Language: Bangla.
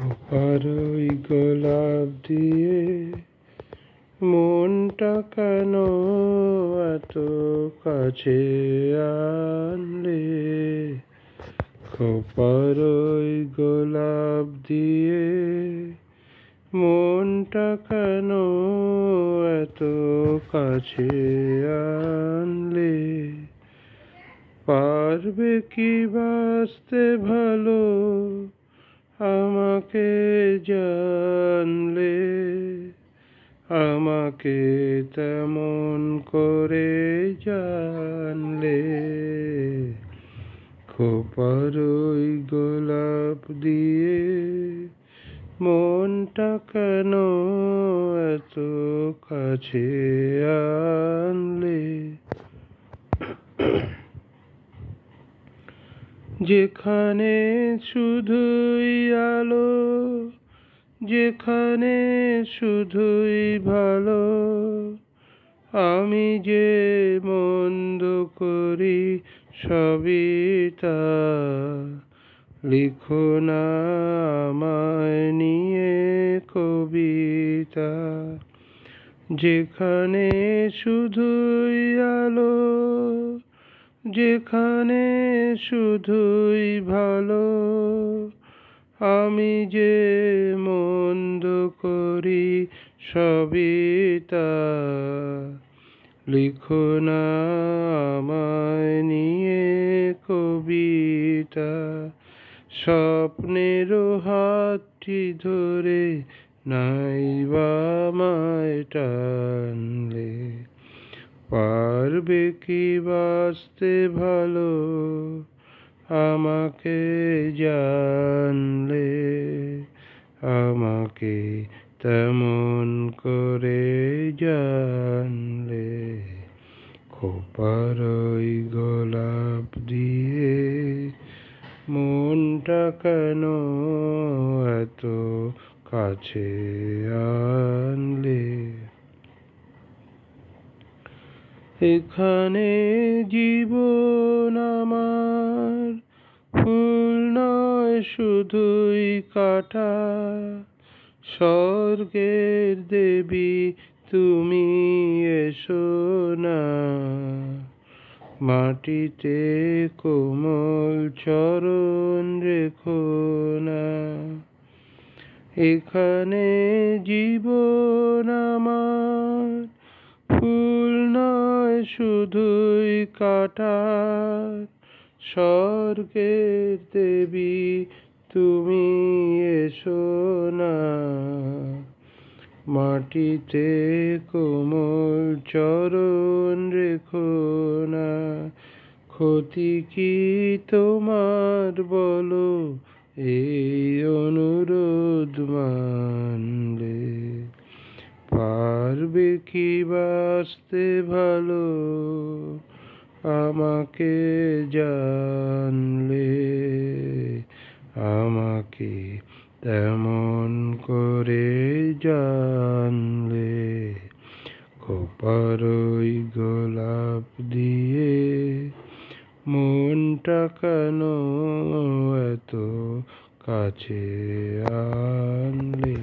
খোপার ওই গোলাপ দিয়ে মনটা কেন এত কাছে আনলে? খোপার ওই গোলাপ দিয়ে মনটা কেন এত কাছে আনলে? পারবে কি বাঁচতে ভালো আমাকে জানলে? আমাকে তেমন করে জানলে? খোপার ওই গোলাপ দিয়ে মনটা কেন এত কাছে আনলে? যেখানে শুধুই আলো, যেখানে শুধুই ভালো, আমি যে মন্দ করি সবই তা। লিখো না আমায় নিয়ে কবিতা। যেখানে শুধুই আলো, যেখানে শুধুই ভালো, আমি যে মন্দ করি সবই তা। লিখো না আমায় নিয়ে কবিতা। স্বপ্নের হাতটি ধরে নাইবা আমায় টানলে? পারবে কি বাঁচতে ভালো আমাকে জানলে? আমাকে তেমন করে জানলে? খোপার ওই গোলাপ দিয়ে মনটা কেন এত কাছে আনলে? এখানে জীবন আমার ফুল নয় শুধুই কাঁটা। স্বর্গের দেবী তুমি এসো না, মাটিতে কোমল চরণ রেখো না। এখানে জীবন আমার ফুল নয় শুধুই কাঁটা। স্বর্গের দেবী তুমি এসো না, মাটিতে কোমল চরণ রেখো না। ক্ষতি কি তোমার বলো এই অনুরোধ মানলে? পারবে কি বাঁচতে ভালো আমাকে জানলে? আমাকে তেমন করে জানলে? খোপার ওই গোলাপ দিয়ে মনটা কেন এত কাছে আনলে?